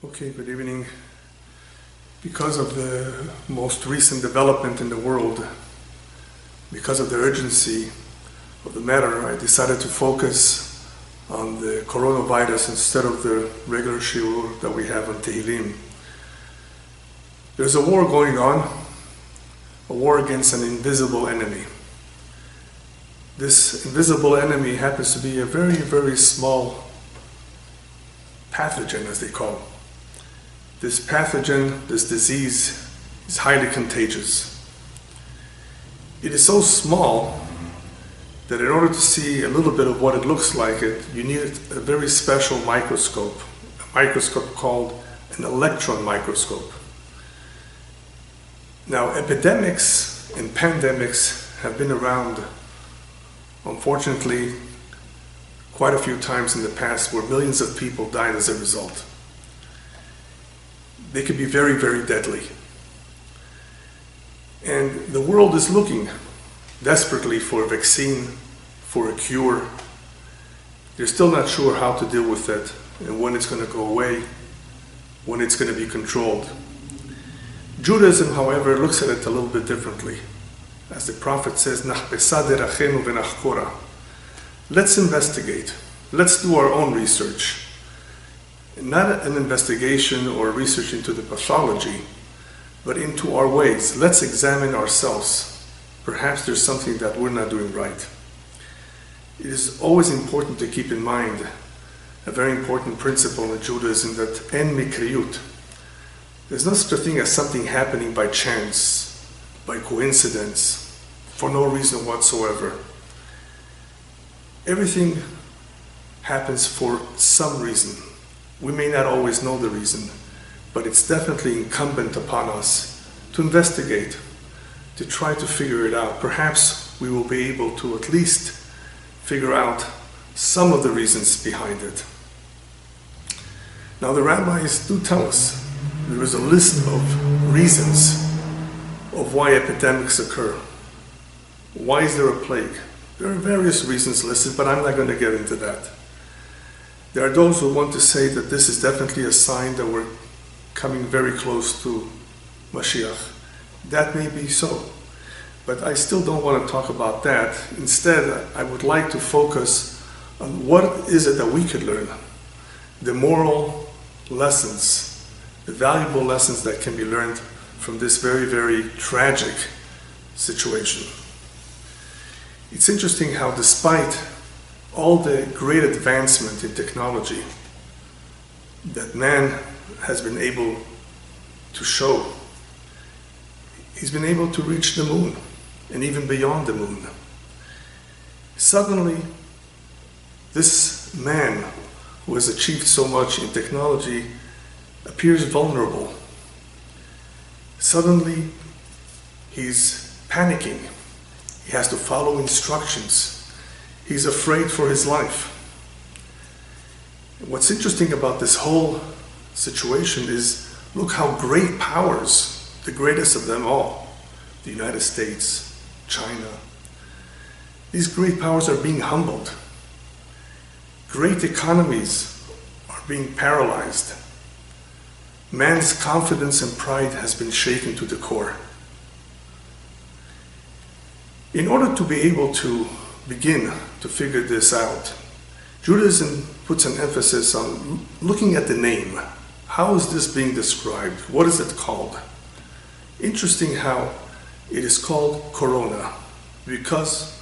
Okay, good evening. Because of the most recent development in the world, because of the urgency of the matter, I decided to focus on the coronavirus instead of the regular shiur that we have on Tehillim. There's a war going on, a war against an invisible enemy. This invisible enemy happens to be a very, very small pathogen, as they call it. This pathogen, this disease, is highly contagious. It is so small that in order to see a little bit of what it looks like, you need a very special microscope, a microscope called an electron microscope. Now, epidemics and pandemics have been around, unfortunately, quite a few times in the past where millions of people died as a result. They can be very, very deadly. And the world is looking desperately for a vaccine, for a cure. They're still not sure how to deal with it and when it's going to go away, when it's going to be controlled. Judaism, however, looks at it a little bit differently. As the prophet says, let's investigate. Let's do our own research. Not an investigation or research into the pathology, but into our ways. Let's examine ourselves. Perhaps there's something that we're not doing right. It is always important to keep in mind a very important principle in Judaism, that en mikriyut. There's no such a thing as something happening by chance, by coincidence, for no reason whatsoever. Everything happens for some reason. We may not always know the reason, but it's definitely incumbent upon us to investigate, to try to figure it out. Perhaps we will be able to at least figure out some of the reasons behind it. Now, the rabbis do tell us there is a list of reasons of why epidemics occur. Why is there a plague? There are various reasons listed, but I'm not going to get into that. There are those who want to say that this is definitely a sign that we're coming very close to Mashiach. That may be so, but I still don't want to talk about that. Instead, I would like to focus on what is it that we could learn, the moral lessons, the valuable lessons that can be learned from this very, very tragic situation. It's interesting how, despite all the great advancement in technology that man has been able to show, he's been able to reach the moon and even beyond the moon. Suddenly, this man who has achieved so much in technology appears vulnerable. Suddenly, he's panicking. He has to follow instructions. He's afraid for his life. What's interesting about this whole situation is, look how great powers, the greatest of them all, the United States, China, these great powers are being humbled. Great economies are being paralyzed. Man's confidence and pride has been shaken to the core. In order to be able to begin to figure this out, Judaism puts an emphasis on looking at the name. How is this being described? What is it called? Interesting how it is called Corona, because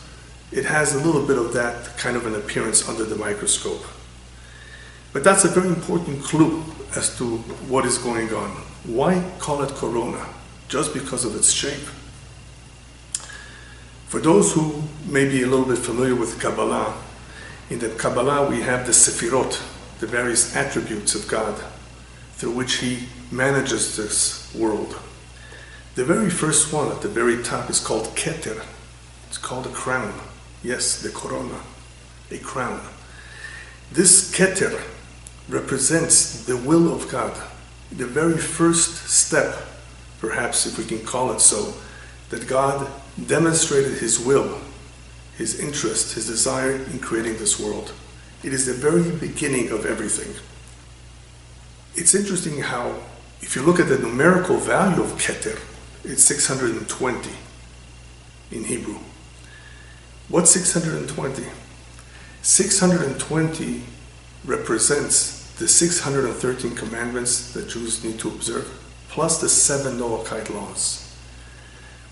it has a little bit of that kind of an appearance under the microscope. But that's a very important clue as to what is going on. Why call it Corona? Just because of its shape. For those who may be a little bit familiar with Kabbalah, in the Kabbalah we have the Sefirot, the various attributes of God through which He manages this world. The very first one at the very top is called Keter. It's called a crown. Yes, the Corona, a crown. This Keter represents the will of God, the very first step, perhaps if we can call it so, that God demonstrated His will, His interest, His desire in creating this world. It is the very beginning of everything. It's interesting how, if you look at the numerical value of Keter, it's 620 in Hebrew. What's 620? 620 represents the 613 commandments that Jews need to observe, plus the 7 Noahide laws.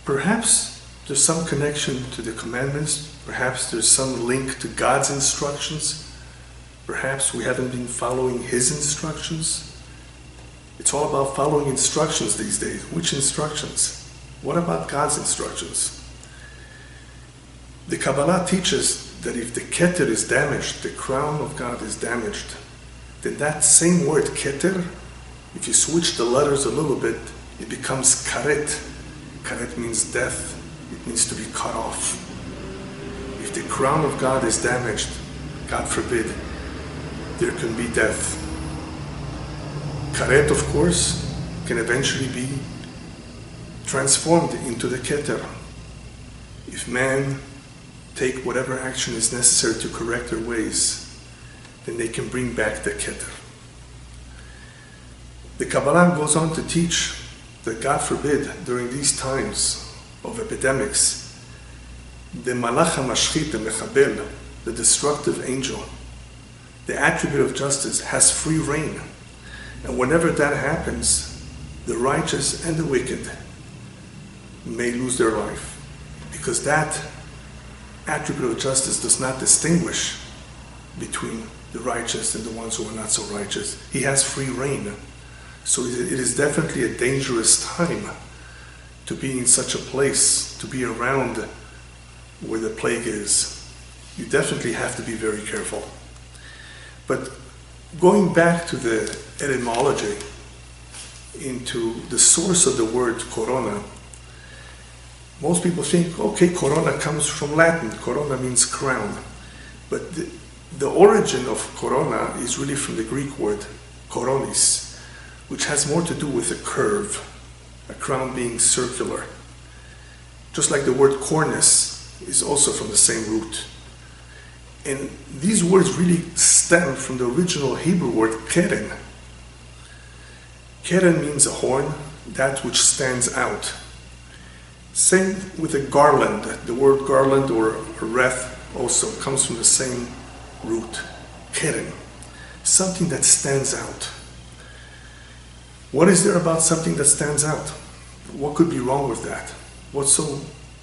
Perhaps there's some connection to the commandments, perhaps there's some link to God's instructions, perhaps we haven't been following His instructions. It's all about following instructions these days. Which instructions? What about God's instructions? The Kabbalah teaches that if the Keter is damaged, the crown of God is damaged, then that same word Keter, if you switch the letters a little bit, it becomes Karet. Karet means death. It means to be cut off. If the crown of God is damaged, God forbid, there can be death. Karet, of course, can eventually be transformed into the Keter. If man take whatever action is necessary to correct their ways, then they can bring back the Keter. The Kabbalah goes on to teach that, God forbid, during these times of epidemics, the Malach HaMashchit, the Mechabel, the destructive angel, the attribute of justice, has free reign. And whenever that happens, the righteous and the wicked may lose their life, because that attribute of justice does not distinguish between the righteous and the ones who are not so righteous. He has free reign. So it is definitely a dangerous time to be in such a place, to be around where the plague is. You definitely have to be very careful. But going back to the etymology, into the source of the word corona, most people think, okay, corona comes from Latin. Corona means crown. But the origin of corona is really from the Greek word koronis, which has more to do with a curve, a crown being circular. Just like the word cornice is also from the same root. And these words really stem from the original Hebrew word keren. Keren means a horn, that which stands out. Same with a garland. The word garland or wreath also comes from the same root, keren, something that stands out. What is there about something that stands out? What could be wrong with that? What's so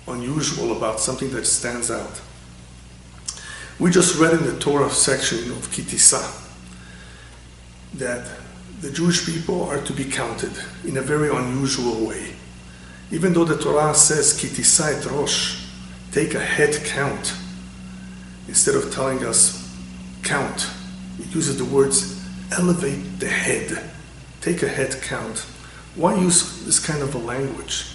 unusual about something that stands out? We just read in the Torah section of Kitisa that the Jewish people are to be counted in a very unusual way. Even though the Torah says Kitisa et Rosh, take a head count, instead of telling us count, it uses the words elevate the head, take a head count. Why use this kind of a language?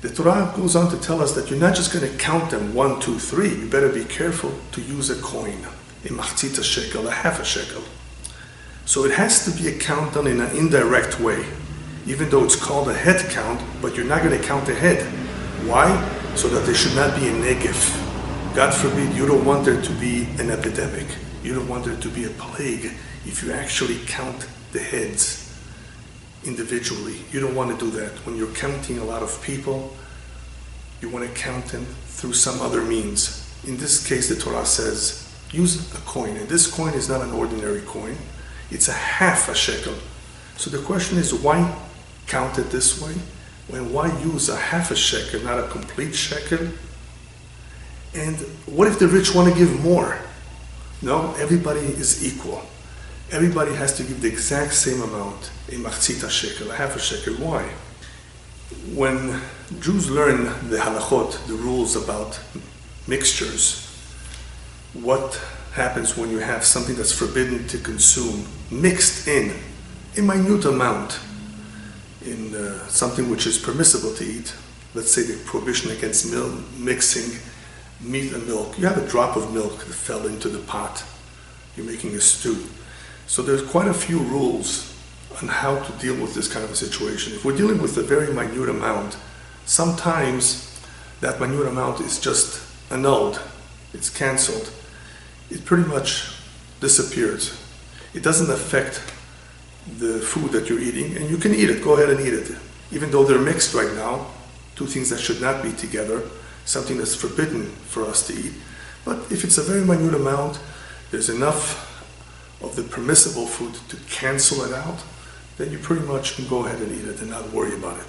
The Torah goes on to tell us that you're not just going to count them 1, 2, 3. You better be careful to use a coin, a machzita shekel, a half a shekel. So it has to be a count done in an indirect way, even though it's called a head count, but you're not going to count the head. Why? So that there should not be a negif. God forbid, you don't want there to be an epidemic. You don't want there to be a plague if you actually count the heads individually. You don't want to do that. When you're counting a lot of people, you want to count them through some other means. In this case, the Torah says, use a coin. And this coin is not an ordinary coin. It's a half a shekel. So the question is, why count it this way? And why use a half a shekel, not a complete shekel? And what if the rich want to give more? No, everybody is equal. Everybody has to give the exact same amount, a machzita shekel, a half a shekel. Why? When Jews learn the halachot, the rules about mixtures, what happens when you have something that's forbidden to consume mixed in a minute amount in something which is permissible to eat? Let's say the prohibition against mixing meat and milk. You have a drop of milk that fell into the pot. You're making a stew. So there's quite a few rules on how to deal with this kind of a situation. If we're dealing with a very minute amount, sometimes that minute amount is just annulled. It's canceled. It pretty much disappears. It doesn't affect the food that you're eating, and you can eat it. Go ahead and eat it. Even though they're mixed right now, two things that should not be together, something that's forbidden for us to eat. But if it's a very minute amount, there's enough of the permissible food to cancel it out, then you pretty much can go ahead and eat it and not worry about it.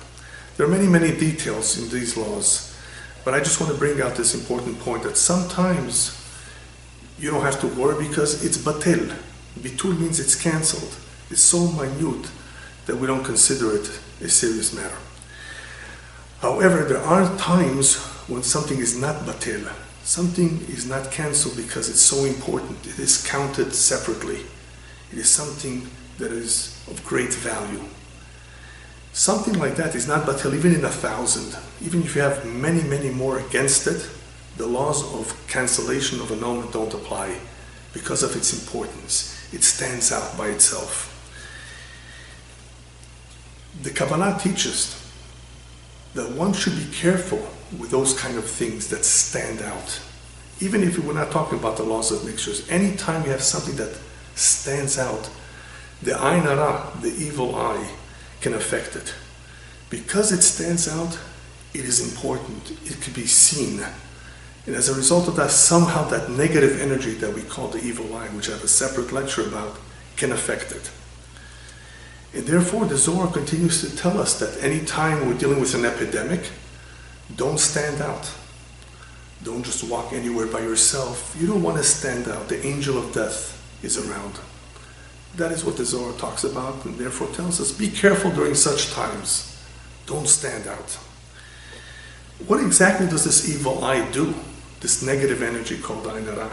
There are many, many details in these laws, but I just want to bring out this important point that sometimes you don't have to worry because it's batel. Bitul means it's canceled. It's so minute that we don't consider it a serious matter. However, there are times when something is not batel. Something is not canceled because it's so important. It is counted separately. It is something that is of great value. Something like that is not batel even in 1,000. Even if you have many, many more against it, the laws of cancellation of annulment don't apply because of its importance. It stands out by itself. The Kabbalah teaches that one should be careful with those kind of things that stand out. Even if we're not talking about the laws of mixtures, anytime you have something that stands out, the ayn hara, the evil eye, can affect it. Because it stands out, it is important. It can be seen. And as a result of that, somehow that negative energy that we call the evil eye, which I have a separate lecture about, can affect it. And therefore, the Zohar continues to tell us that any time we're dealing with an epidemic, don't stand out. Don't just walk anywhere by yourself. You don't want to stand out. The angel of death is around. That is what the Zohar talks about, and therefore tells us, be careful during such times. Don't stand out. What exactly does this evil eye do? This negative energy called ayn hara,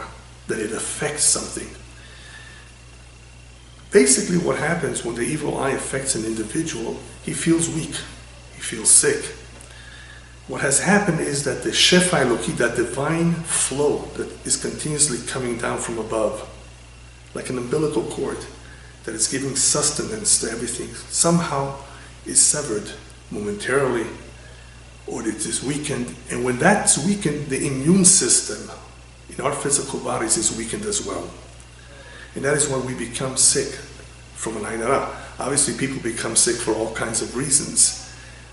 that it affects something. Basically what happens when the evil eye affects an individual, he feels weak, he feels sick. What has happened is that the Shefa Eloki, that divine flow that is continuously coming down from above, like an umbilical cord that is giving sustenance to everything, somehow is severed momentarily, or it is weakened. And when that's weakened, the immune system in our physical bodies is weakened as well. And that is when we become sick from an ayn hara. Obviously, people become sick for all kinds of reasons.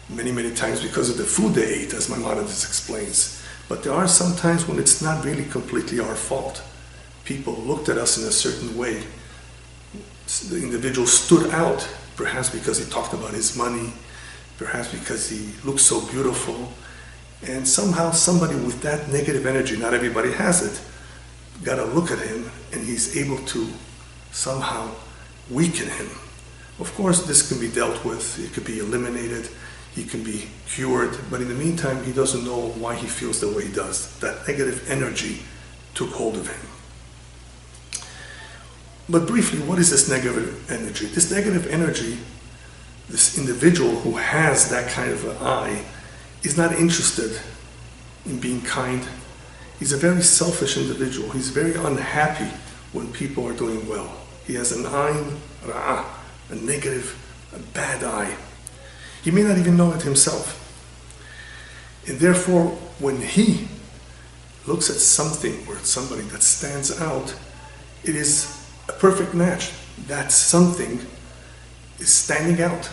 Many, many times because of the food they ate, as Maimonides explains. But there are some times when it's not really completely our fault. People looked at us in a certain way. The individual stood out, perhaps because he talked about his money, perhaps because he looked so beautiful. And somehow somebody with that negative energy, not everybody has it, got a look at him and he's able to somehow weaken him. Of course, this can be dealt with. It could be eliminated. He can be cured, but in the meantime, he doesn't know why he feels the way he does. That negative energy took hold of him. But briefly, what is this negative energy? This negative energy, this individual who has that kind of an eye, is not interested in being kind. He's a very selfish individual. He's very unhappy when people are doing well. He has an ayn ra'ah, a negative, a bad eye. He may not even know it himself. And therefore, when he looks at something or at somebody that stands out, it is a perfect match. That something is standing out,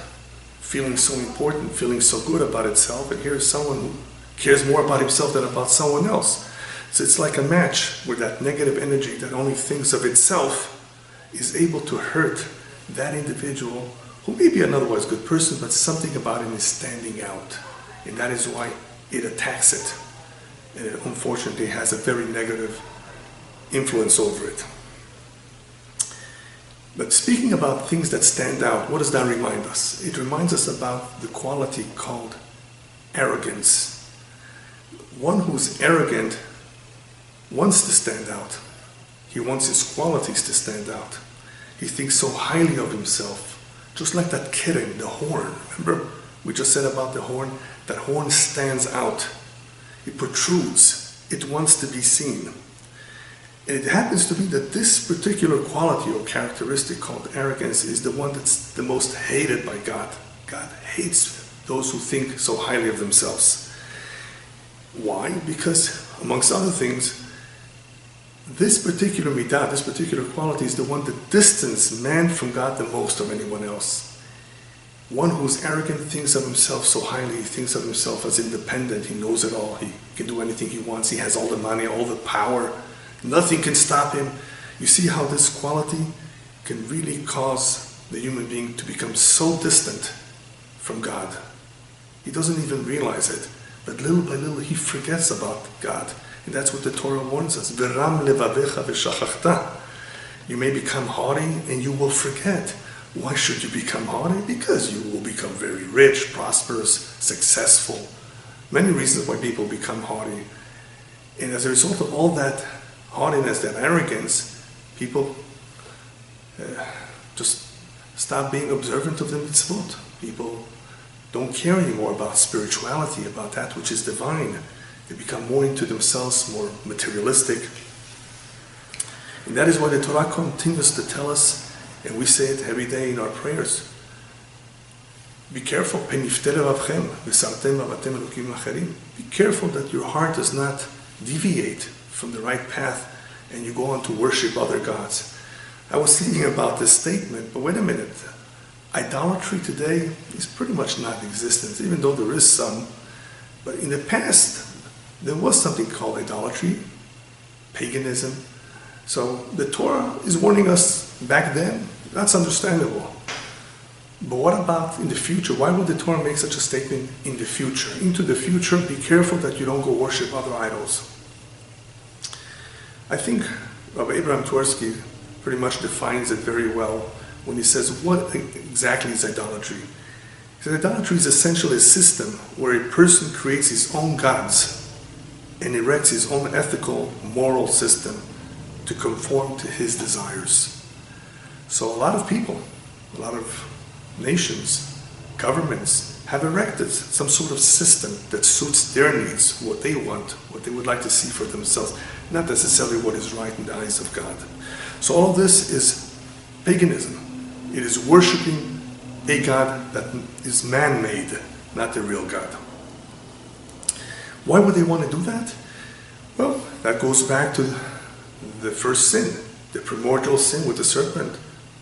feeling so important, feeling so good about itself, and here's someone who cares more about himself than about someone else. So it's like a match where that negative energy that only thinks of itself is able to hurt that individual who may be an otherwise good person, but something about him is standing out. And that is why it attacks it. And it unfortunately has a very negative influence over it. But speaking about things that stand out, what does that remind us? It reminds us about the quality called arrogance. One who's arrogant wants to stand out. He wants his qualities to stand out. He thinks so highly of himself. Just like that keren, the horn. Remember, we just said about the horn? That horn stands out. It protrudes. It wants to be seen. And it happens to be that this particular quality or characteristic called arrogance is the one that's the most hated by God. God hates those who think so highly of themselves. Why? Because, amongst other things, This particular midah, this particular quality is the one that distances man from God the most of anyone else. One who's arrogant thinks of himself so highly, he thinks of himself as independent, he knows it all, he can do anything he wants, he has all the money, all the power, nothing can stop him. You see how this quality can really cause the human being to become so distant from God. He doesn't even realize it, but little by little he forgets about God. And that's what the Torah warns us. V'ram levavecha v'shachachta. You may become haughty and you will forget. Why should you become haughty? Because you will become very rich, prosperous, successful. Many reasons why people become haughty. And as a result of all that haughtiness, that arrogance, people just stop being observant of the mitzvot. People don't care anymore about spirituality, about that which is divine. They become more into themselves, more materialistic. And that is why the Torah continues to tell us, and we say it every day in our prayers, be careful. Be careful that your heart does not deviate from the right path and you go on to worship other gods. I was thinking about this statement, but wait a minute. Idolatry today is pretty much non-existent, even though there is some. But in the past, there was something called idolatry, paganism. So the Torah is warning us back then. That's understandable. But what about in the future? Why would the Torah make such a statement in the future? Into the future, be careful that you don't go worship other idols. I think Rabbi Abraham Twersky pretty much defines it very well when he says, what exactly is idolatry? He says, idolatry is essentially a system where a person creates his own gods and erects his own ethical, moral system to conform to his desires. So a lot of people, a lot of nations, governments have erected some sort of system that suits their needs, what they want, what they would like to see for themselves, not necessarily what is right in the eyes of God. So all of this is paganism. It is worshiping a God that is man-made, not the real God. Why would they want to do that? Well, that goes back to the first sin, the primordial sin with the serpent,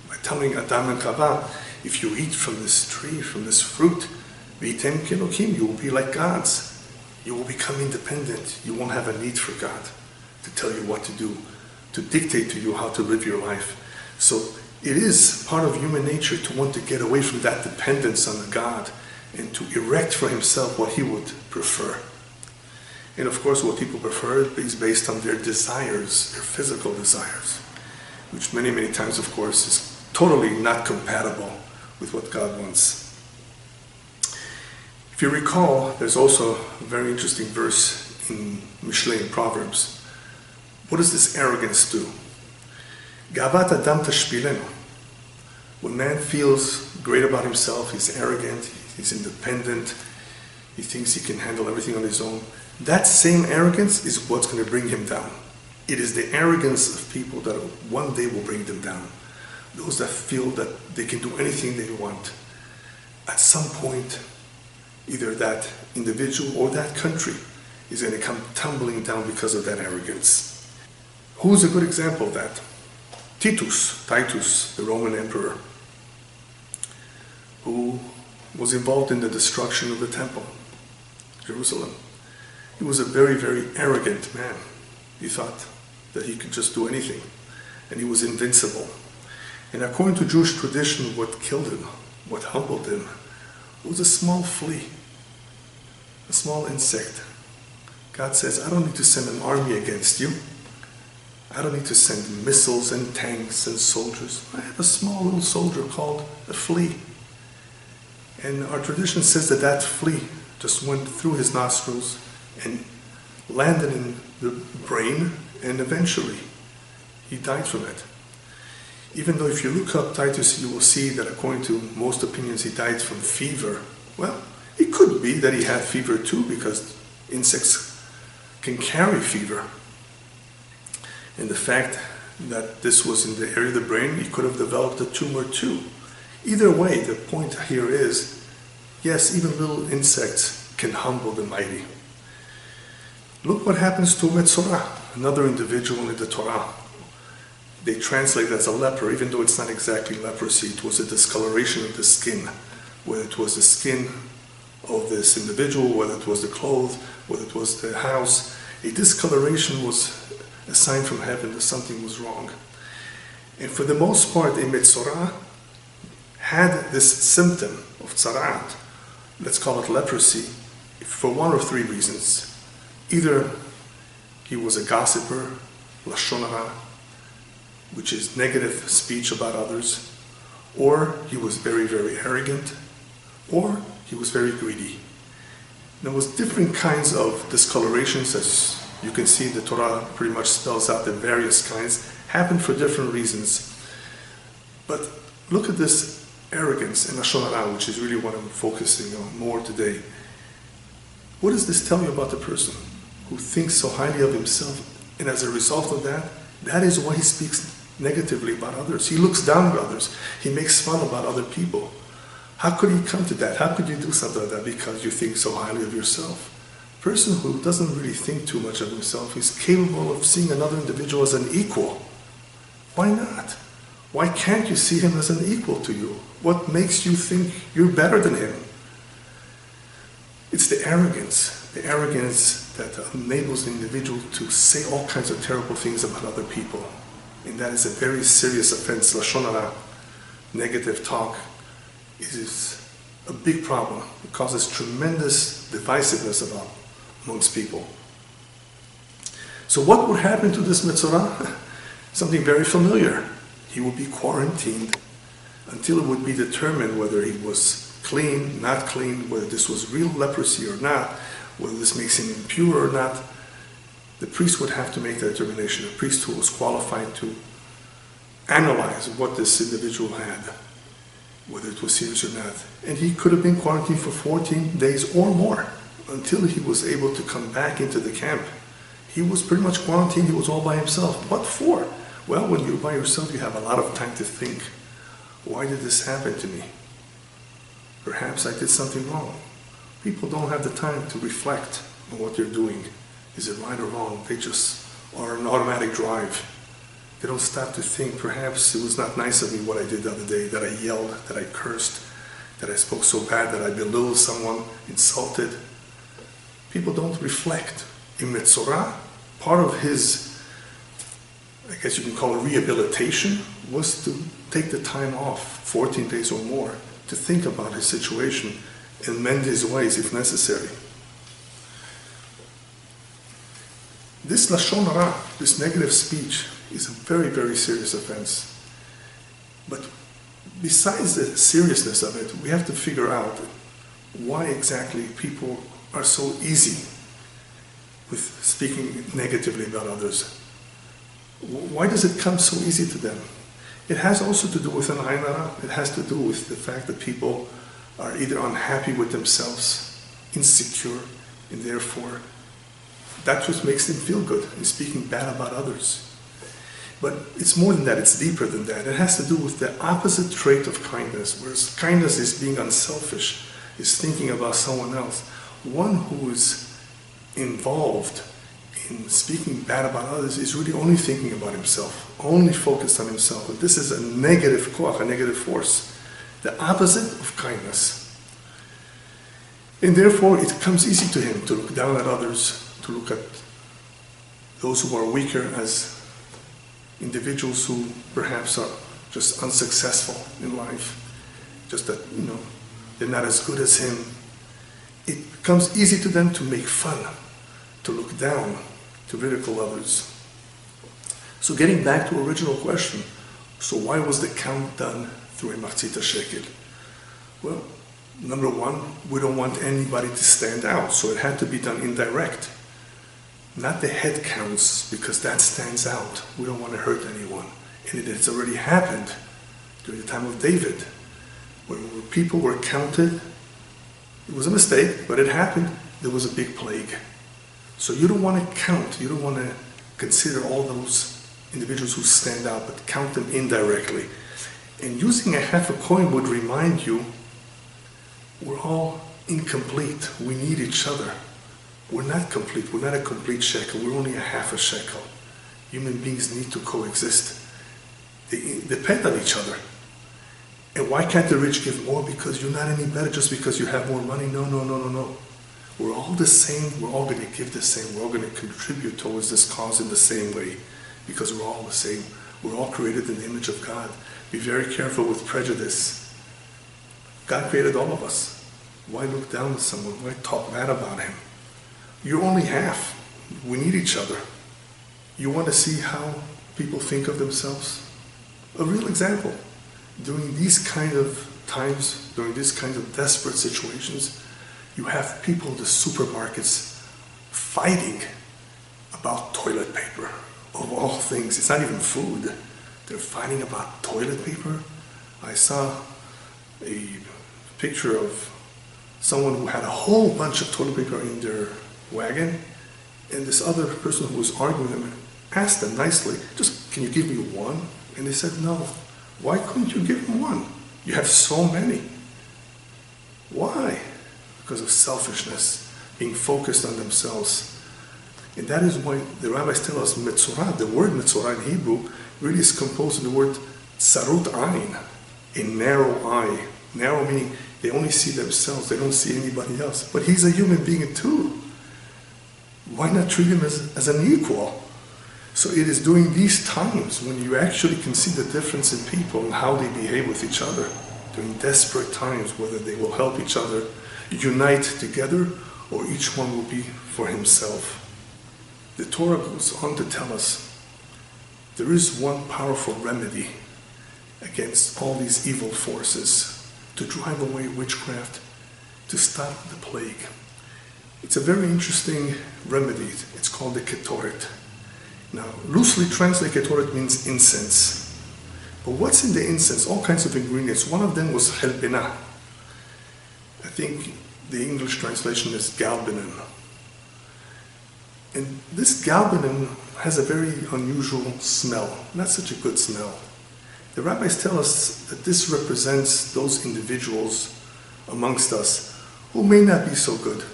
by telling Adam and Chava, if you eat from this tree, from this fruit, v'yitem kelokim, you will be like gods. You will become independent. You won't have a need for God to tell you what to do, to dictate to you how to live your life. So it is part of human nature to want to get away from that dependence on God and to erect for himself what he would prefer. And of course, what people prefer is based on their desires, their physical desires, which many, many times, of course, is totally not compatible with what God wants. If you recall, there's also a very interesting verse in Mishlei, in Proverbs. What does this arrogance do? Gavat adam tashpilenu. When man feels great about himself, he's arrogant, he's independent, he thinks he can handle everything on his own, that same arrogance is what's going to bring him down. It is the arrogance of people that one day will bring them down. Those that feel that they can do anything they want. At some point, either that individual or that country is going to come tumbling down because of that arrogance. Who's a good example of that? Titus, the Roman emperor, who was involved in the destruction of the temple, Jerusalem. He was a very, very arrogant man. He thought that he could just do anything, and he was invincible. And according to Jewish tradition, what killed him, what humbled him, was a small flea, a small insect. God says, I don't need to send an army against you. I don't need to send missiles and tanks and soldiers. I have a small little soldier called a flea. And our tradition says that that flea just went through his nostrils and landed in the brain, and eventually he died from it. Even though if you look up Titus, you will see that according to most opinions he died from fever. Well, it could be that he had fever too, because insects can carry fever. And the fact that this was in the area of the brain, he could have developed a tumor too. Either way, the point here is, yes, even little insects can humble the mighty. Look what happens to Metzorah. another individual in the Torah. They translate it as a leper, even though it's not exactly leprosy. It was a discoloration of the skin, whether it was the skin of this individual, whether it was the clothes, whether it was the house. A discoloration was a sign from heaven that something was wrong. And for the most part, a Metzorah had this symptom of tzaraat, let's call it leprosy, for one of three reasons. Either he was a gossiper, lashon hara, which is negative speech about others, or he was very, very arrogant, or he was very greedy. There was different kinds of discolorations, as you can see the Torah pretty much spells out the various kinds, happened for different reasons. But look at this arrogance and lashon hara, which is really what I'm focusing on more today. What does this tell you about the person who thinks so highly of himself, and as a result of that, that is why he speaks negatively about others. He looks down at others. He makes fun about other people. How could he come to that? How could you do something like that because you think so highly of yourself? A person who doesn't really think too much of himself is capable of seeing another individual as an equal. Why not? Why can't you see him as an equal to you? What makes you think you're better than him? It's the arrogance that enables the individual to say all kinds of terrible things about other people. And that is a very serious offense. Lashon hara, negative talk, is a big problem. It causes tremendous divisiveness amongst people. So what would happen to this Metzorah? Something very familiar. He would be quarantined until it would be determined whether he was clean, not clean, whether this was real leprosy or not, whether this makes him impure or not. The priest would have to make that determination. A priest who was qualified to analyze what this individual had, whether it was serious or not. And he could have been quarantined for 14 days or more until he was able to come back into the camp. He was pretty much quarantined. He was all by himself. What for? Well, when you're by yourself, you have a lot of time to think. Why did this happen to me? Perhaps I did something wrong. People don't have the time to reflect on what they're doing. Is it right or wrong? They just are an automatic drive. They don't stop to think, perhaps it was not nice of me what I did the other day, that I yelled, that I cursed, that I spoke so bad, that I belittled someone, insulted. People don't reflect. In Metzorah, part of his, I guess you can call it rehabilitation, was to take the time off, 14 days or more, to think about his situation and mend his ways if necessary. This lashon hara, this negative speech, is a very, very serious offense. But besides the seriousness of it, we have to figure out why exactly people are so easy with speaking negatively about others. Why does it come so easy to them? It has also to do with an ayin hara. It has to do with the fact that people are either unhappy with themselves, insecure, and therefore that's what makes them feel good, in speaking bad about others. But it's more than that, it's deeper than that. It has to do with the opposite trait of kindness, whereas kindness is being unselfish, is thinking about someone else. One who is involved in speaking bad about others is really only thinking about himself, only focused on himself. And this is a negative koach, a negative force, the opposite of kindness. And therefore it comes easy to him to look down at others, to look at those who are weaker as individuals who perhaps are just unsuccessful in life, just that, they're not as good as him. It becomes easy to them to make fun, to look down, to ridicule others. So getting back to original question, so why was the count done through a machzit shekel? Well, number one, we don't want anybody to stand out, so it had to be done indirect. Not the head counts, because that stands out. We don't want to hurt anyone. And it has already happened during the time of David. When people were counted, it was a mistake, but it happened. There was a big plague. So you don't want to count. You don't want to consider all those individuals who stand out, but count them indirectly. And using a half a coin would remind you, we're all incomplete. We need each other. We're not complete. We're not a complete shekel. We're only a half a shekel. Human beings need to coexist. They depend on each other. And why can't the rich give more? Because you're not any better just because you have more money. No, no, no, no, no. We're all the same. We're all going to give the same. We're all going to contribute towards this cause in the same way because we're all the same. We're all created in the image of God. Be very careful with prejudice. God created all of us. Why look down on someone? Why talk bad about him? You're only half. We need each other. You want to see how people think of themselves? A real example. During these kind of times, during these kinds of desperate situations, you have people in the supermarkets fighting about toilet paper, of all things. It's not even food. They're fighting about toilet paper. I saw a picture of someone who had a whole bunch of toilet paper in their wagon, and this other person who was arguing with them asked them nicely, just, can you give me one? And they said, no. Why couldn't you give them one? You have so many. Why? Because of selfishness, being focused on themselves. And that is why the rabbis tell us metzorah, the word metzorah in Hebrew, really is composed of the word tsarut ayin, a narrow eye. Narrow meaning they only see themselves, they don't see anybody else. But he's a human being too. Why not treat him as an equal? So it is during these times when you actually can see the difference in people and how they behave with each other, during desperate times, whether they will help each other unite together or each one will be for himself. The Torah goes on to tell us there is one powerful remedy against all these evil forces to drive away witchcraft, to stop the plague. It's a very interesting remedy. It's called the ketoret. Now, loosely translated, ketoret means incense. But what's in the incense? All kinds of ingredients. One of them was helbena. I think the English translation is galbanum. And this galbanum has a very unusual smell, not such a good smell. The rabbis tell us that this represents those individuals amongst us who may not be so good,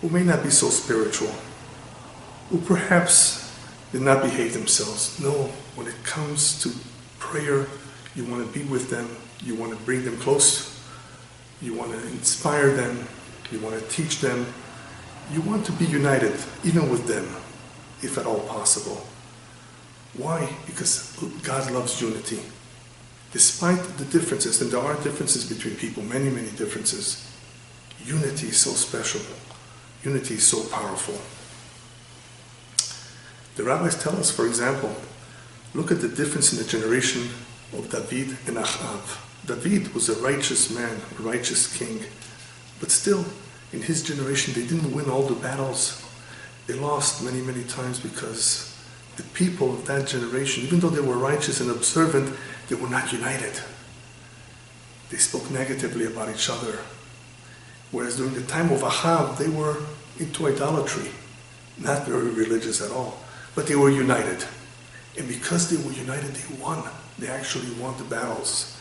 who may not be so spiritual, who perhaps did not behave themselves. No, when it comes to prayer, you want to be with them, you want to bring them close, you want to inspire them, you want to teach them, you want to be united, even with them, if at all possible. Why? Because God loves unity. Despite the differences, and there are differences between people, many, many differences, unity is so special. Unity is so powerful. The rabbis tell us, for example, look at the difference in the generation of David and Achav. David was a righteous man, a righteous king, but still, in his generation, they didn't win all the battles. They lost many, many times because the people of that generation, even though they were righteous and observant, they were not united. They spoke negatively about each other. Whereas during the time of Achav, they were into idolatry, not very religious at all. But they were united. And because they were united, they won. They actually won the battles.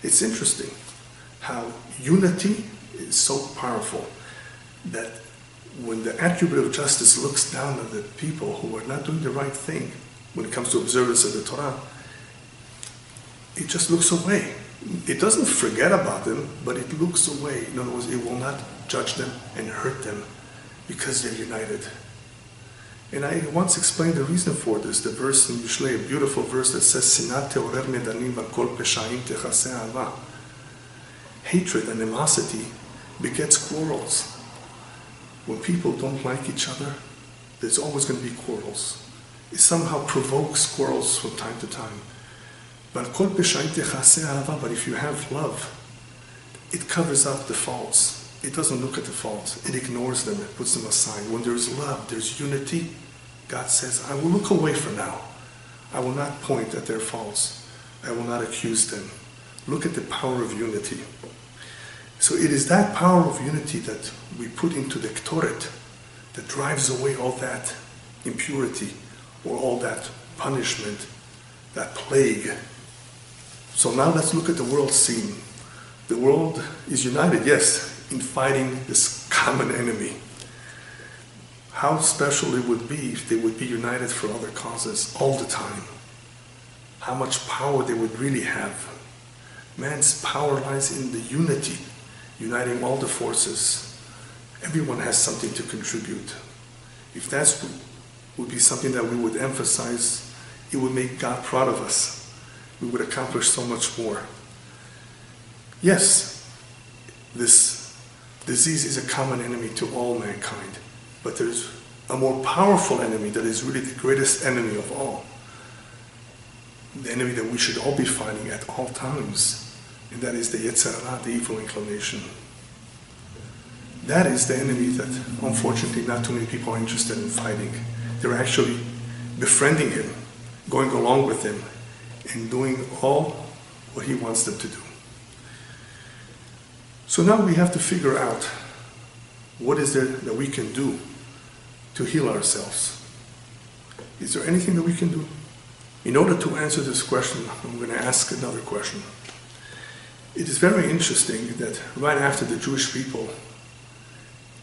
It's interesting how unity is so powerful that when the attribute of justice looks down at the people who are not doing the right thing when it comes to observance of the Torah, it just looks away. It doesn't forget about them, but it looks away. In other words, it will not judge them and hurt them because they're united. And I once explained the reason for this, the verse in Mishlei, a beautiful verse that says, Sinat teorer medanim v'kol peshaim techaseh ahava. Hatred and animosity begets quarrels. When people don't like each other, there's always going to be quarrels. It somehow provokes quarrels from time to time. But if you have love, it covers up the faults. It doesn't look at the faults. It ignores them. It puts them aside. When there's love, there's unity, God says, I will look away for now. I will not point at their faults. I will not accuse them. Look at the power of unity. So it is that power of unity that we put into the Ketoret that drives away all that impurity or all that punishment, that plague. So now let's look at the world scene. The world is united, yes, in fighting this common enemy. how special it would be if they would be united for other causes all the time. How much power they would really have. Man's power lies in the unity, uniting all the forces. Everyone has something to contribute. If that would be something that we would emphasize, it would make God proud of us. We would accomplish so much more. Yes, this disease is a common enemy to all mankind, but there's a more powerful enemy that is really the greatest enemy of all. The enemy that we should all be fighting at all times, and that is the Yetzer Hara, the evil inclination. That is the enemy that, unfortunately, not too many people are interested in fighting. They're actually befriending him, going along with him, and doing all what he wants them to do. So now we have to figure out what is there that we can do to heal ourselves. Is there anything that we can do? In order to answer this question, I'm going to ask another question. It is very interesting that right after the Jewish people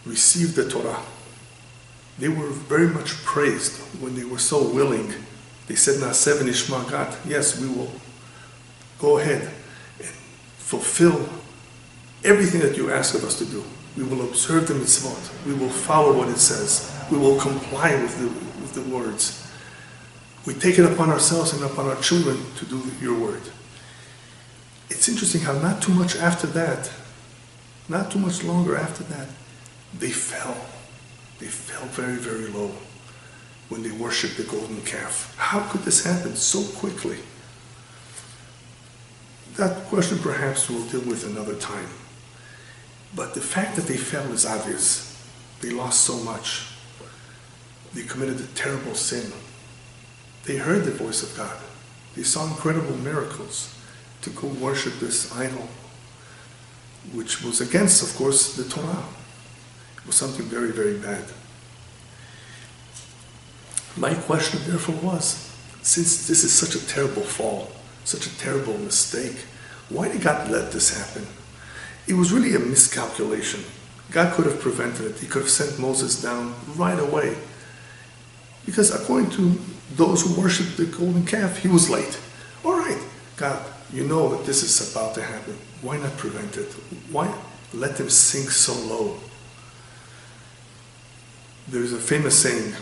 received the Torah, they were very much praised when they were so willing. They said, Na'aseh v'nishma, God, yes, we will go ahead and fulfill everything that you ask of us to do. We will observe the mitzvot. We will follow what it says. We will comply with the words. We take it upon ourselves and upon our children to do your word. It's interesting how not too much after that, not too much longer after that, they fell. They fell very, very low when they worshipped the golden calf. How could this happen so quickly? That question perhaps we'll deal with another time. But the fact that they fell is obvious. They lost so much. They committed a terrible sin. They heard the voice of God. They saw incredible miracles to go worship this idol, which was against, of course, the Torah. It was something very, very bad. My question, therefore, was, since this is such a terrible fall, such a terrible mistake, why did God let this happen? It was really a miscalculation. God could have prevented it. He could have sent Moses down right away. Because according to those who worship the golden calf, he was late. All right, God, you know that this is about to happen. Why not prevent it? Why let them sink so low? There's a famous saying,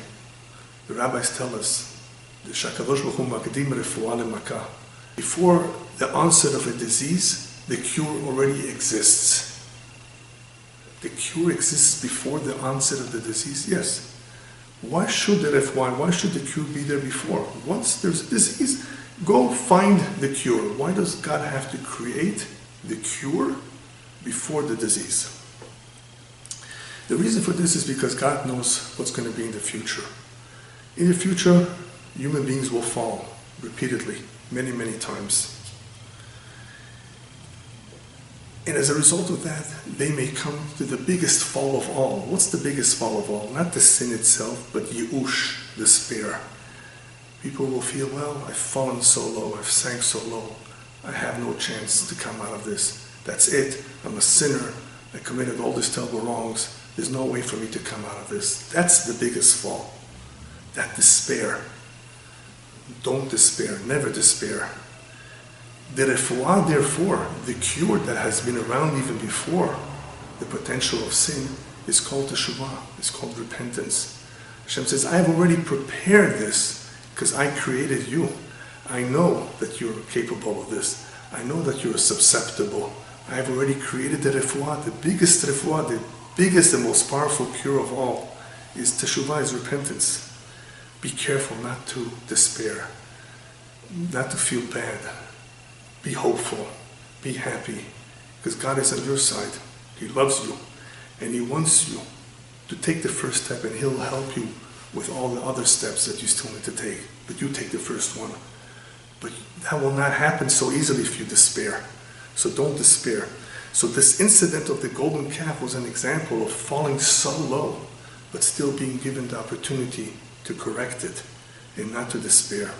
the rabbis tell us, before the onset of a disease, the cure already exists. The cure exists before the onset of the disease? Yes. Why should the cure be there before? Once there's a disease, go find the cure. Why does God have to create the cure before the disease? The reason for this is because God knows what's going to be in the future. In the future, human beings will fall repeatedly, many, many times. And as a result of that, they may come to the biggest fall of all. What's the biggest fall of all? Not the sin itself, but Yush, despair. People will feel, well, I've fallen so low, I've sank so low, I have no chance to come out of this. That's it. I'm a sinner. I committed all these terrible wrongs. There's no way for me to come out of this. That's the biggest fall. That despair. Don't despair. Never despair. The refuah, therefore, the cure that has been around even before the potential of sin, is called teshuvah. It's called repentance. Hashem says, I have already prepared this because I created you. I know that you're capable of this. I know that you're susceptible. I have already created the refuah, the biggest refuah, the biggest and most powerful cure of all is teshuvah, is repentance. Be careful not to despair, not to feel bad. Be hopeful, be happy, because God is on your side. He loves you, and He wants you to take the first step, and He'll help you with all the other steps that you still need to take. But you take the first one. But that will not happen so easily if you despair. So don't despair. So this incident of the golden calf was an example of falling so low, but still being given the opportunity to correct it and not to despair.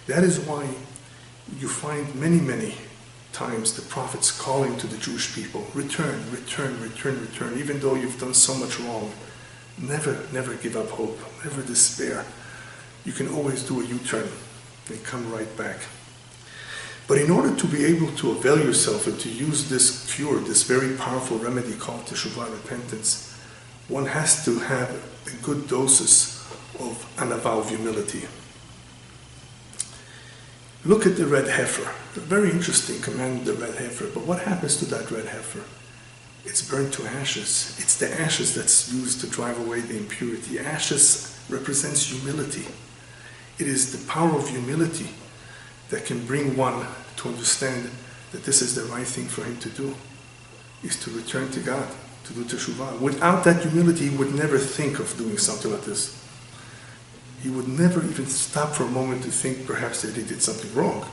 That is why you find many, many times the prophets calling to the Jewish people, return, return, return, return, even though you've done so much wrong. Never give up hope, never despair. You can always do a U-turn and come right back. But in order to be able to avail yourself and to use this cure, this very powerful remedy called teshuvah, repentance, one has to have a good doses of anava, of humility. Look at the red heifer. A very interesting command, the red heifer. But what happens to that red heifer? It's burned to ashes. It's the ashes that's used to drive away the impurity. Ashes represents humility. It is the power of humility that can bring one to understand that this is the right thing for him to do, is to return to God, to do teshuvah. Without that humility, he would never think of doing something like this. He would never even stop for a moment to think perhaps that he did something wrong,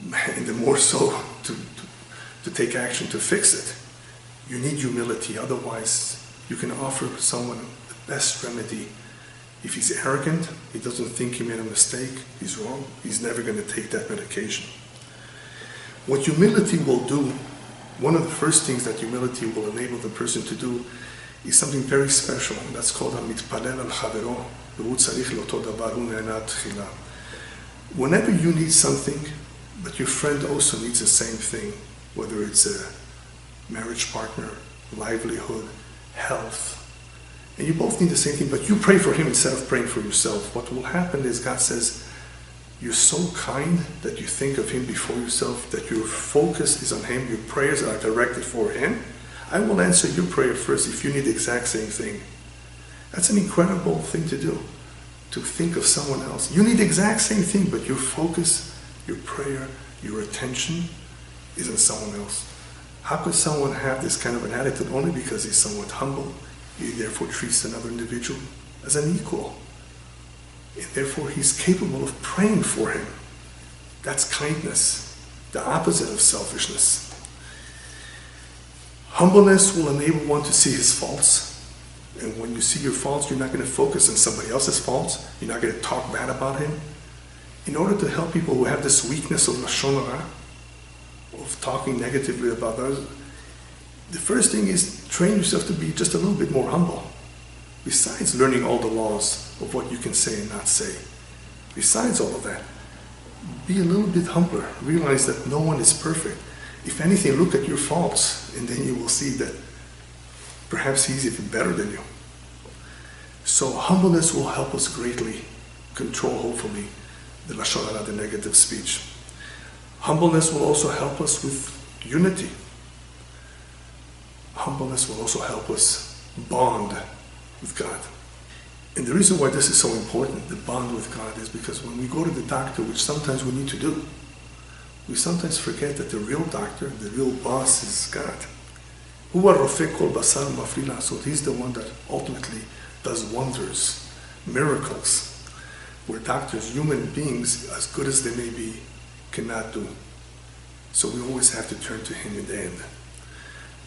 and the more so to take action to fix it. You need humility, otherwise you can offer someone the best remedy. If he's arrogant, he doesn't think he made a mistake, he's wrong, he's never going to take that medication. What humility will do, one of the first things that humility will enable the person to do is something very special, and that's called המתפלל על חברו, והוא צריך לאותו דבר, הוא נהנה תחילה. Whenever you need something, but your friend also needs the same thing, whether it's a marriage partner, livelihood, health, and you both need the same thing, but you pray for him instead of praying for yourself. What will happen is God says, you're so kind that you think of him before yourself, that your focus is on him, your prayers are directed for him. I will answer your prayer first if you need the exact same thing. That's an incredible thing to do, to think of someone else. You need the exact same thing, but your focus, your prayer, your attention is on someone else. How could someone have this kind of an attitude? Only because he's somewhat humble. He therefore treats another individual as an equal. And therefore he's capable of praying for him. That's kindness, the opposite of selfishness. Humbleness will enable one to see his faults. And when you see your faults, you're not going to focus on somebody else's faults. You're not going to talk bad about him. In order to help people who have this weakness of lashon hara, of talking negatively about others, the first thing is train yourself to be just a little bit more humble. Besides learning all the laws of what you can say and not say, besides all of that, be a little bit humbler. Realize that no one is perfect. If anything, look at your faults, and then you will see that perhaps he's even better than you. So humbleness will help us greatly control, hopefully, the lashon hara, the negative speech. Humbleness will also help us with unity. Humbleness will also help us bond with God. And the reason why this is so important, the bond with God, is because when we go to the doctor, which sometimes we need to do, we sometimes forget that the real doctor, the real boss is God. So he's the one that ultimately does wonders, miracles, where doctors, human beings, as good as they may be, cannot do. So we always have to turn to him in the end.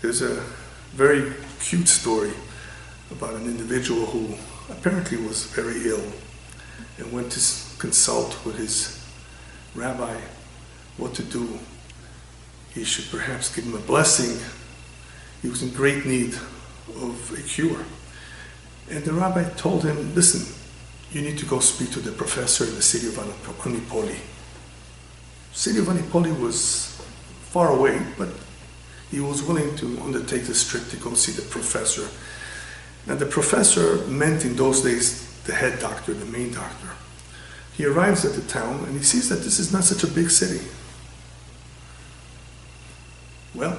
There's a very cute story about an individual who apparently was very ill and went to consult with his rabbi what to do. He should perhaps give him a blessing. He was in great need of a cure. And the rabbi told him, listen, you need to go speak to the professor in the city of Anipoli. The city of Anipoli was far away, but he was willing to undertake this trip to go see the professor. Now the professor meant in those days the head doctor, the main doctor. He arrives at the town and he sees that this is not such a big city. Well,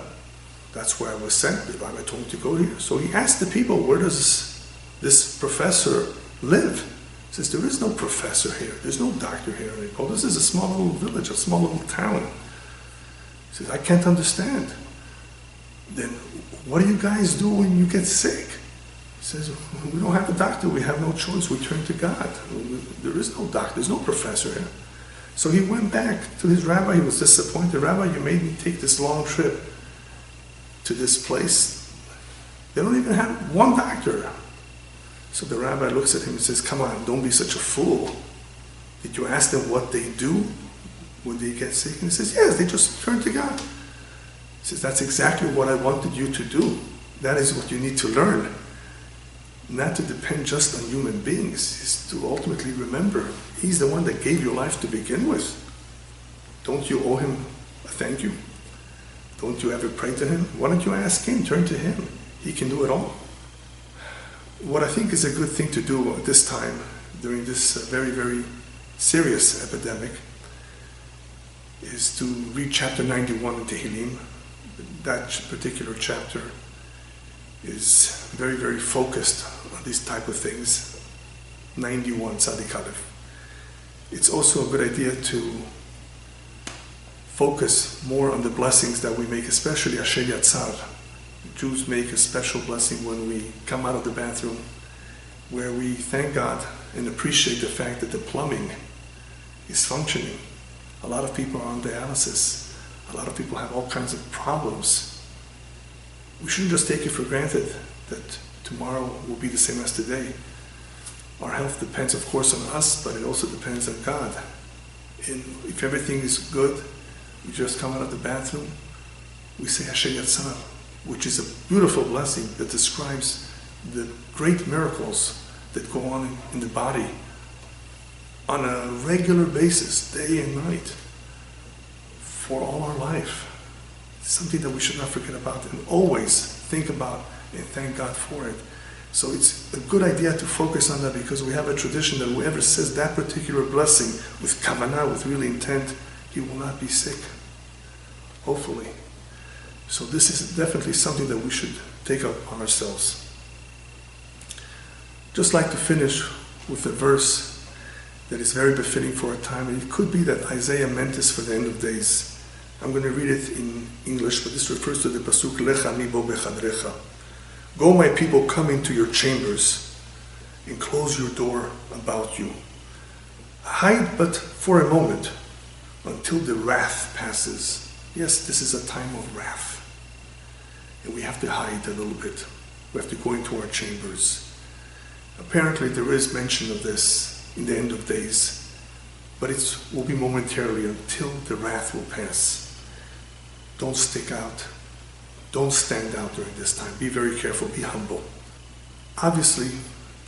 that's where I was sent. The rabbi told me to go here. So he asked the people, where does this professor live? He says, there is no professor here. There's no doctor here. This is a small little village, a small little town. He says, I can't understand. Then what do you guys do when you get sick? He says, we don't have a doctor. We have no choice. We turn to God. There is no doctor. There's no professor here. So he went back to his rabbi. He was disappointed. Rabbi, you made me take this long trip to this place. They don't even have one doctor. So the rabbi looks at him and says, come on, don't be such a fool. Did you ask them what they do when they get sick? And he says, yes, they just turn to God. He says, that's exactly what I wanted you to do. That is what you need to learn. not to depend just on human beings, is to ultimately remember He's the one that gave you life to begin with. Don't you owe Him a thank you? Don't you ever pray to Him? Why don't you ask Him, turn to Him? He can do it all. What I think is a good thing to do at this time, during this very, very serious epidemic, is to read chapter 91 in Tehillim. That particular chapter is very, very focused on these type of things. 91, Tzadik Aleph. It's also a good idea to focus more on the blessings that we make, especially Asher Yatzar. Jews make a special blessing when we come out of the bathroom, where we thank God and appreciate the fact that the plumbing is functioning. A lot of people are on dialysis. A lot of people have all kinds of problems. We shouldn't just take it for granted that tomorrow will be the same as today. Our health depends, of course, on us, but it also depends on God. And if everything is good, we just come out of the bathroom, we say Asher Yatzar, which is a beautiful blessing that describes the great miracles that go on in the body on a regular basis, day and night, for all our life. It's something that we should not forget about and always think about and thank God for it. So it's a good idea to focus on that, because we have a tradition that whoever says that particular blessing with kavanah, with real intent, he will not be sick, hopefully. So this is definitely something that we should take up on ourselves. Just like to finish with a verse that is very befitting for our time, and it could be that Isaiah meant this for the end of days. I'm going to read it in English, but this refers to the pasuk, Lecha mi bo bechadrecha. Go, my people, come into your chambers and close your door about you. Hide but for a moment until the wrath passes. Yes, this is a time of wrath. And we have to hide a little bit. We have to go into our chambers. Apparently there is mention of this in the end of days, but it will be momentarily until the wrath will pass. Don't stick out. Don't stand out during this time. Be very careful. Be humble. Obviously,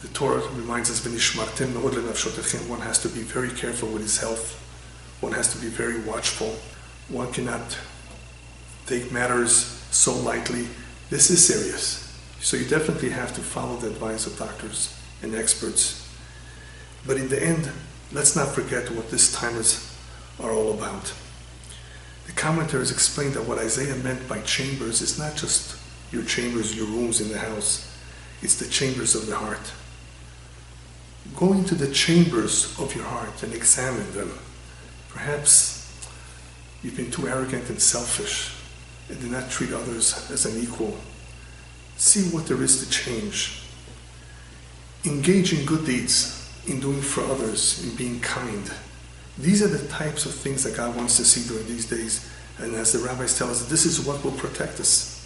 the Torah reminds us, "V'nishmartem me'od lenafshotechem." One has to be very careful with his health. One has to be very watchful. One cannot take matters so lightly. This is serious. So you definitely have to follow the advice of doctors and experts. But in the end, let's not forget what these times are all about. The commentators explained that what Isaiah meant by chambers is not just your chambers, your rooms in the house. It's the chambers of the heart. Go into the chambers of your heart and examine them. Perhaps you've been too arrogant and selfish and do not treat others as an equal. See what there is to change. Engage in good deeds, in doing for others, in being kind. These are the types of things that God wants to see during these days. And as the rabbis tell us, this is what will protect us.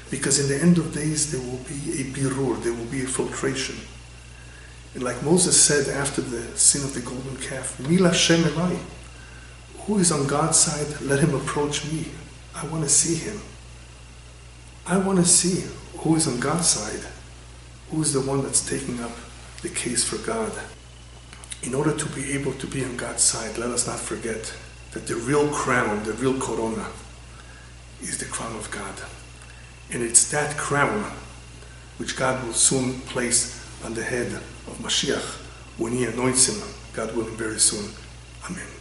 Because in the end of days, there will be a birur, there will be a filtration. And like Moses said after the sin of the golden calf, Mil Hashem Elai, who is on God's side, let him approach me. I want to see him. I want to see who is on God's side, who is the one that's taking up the case for God. In order to be able to be on God's side, let us not forget that the real crown, the real corona, is the crown of God. And it's that crown which God will soon place on the head of Mashiach when He anoints him, God willing, very soon. Amen.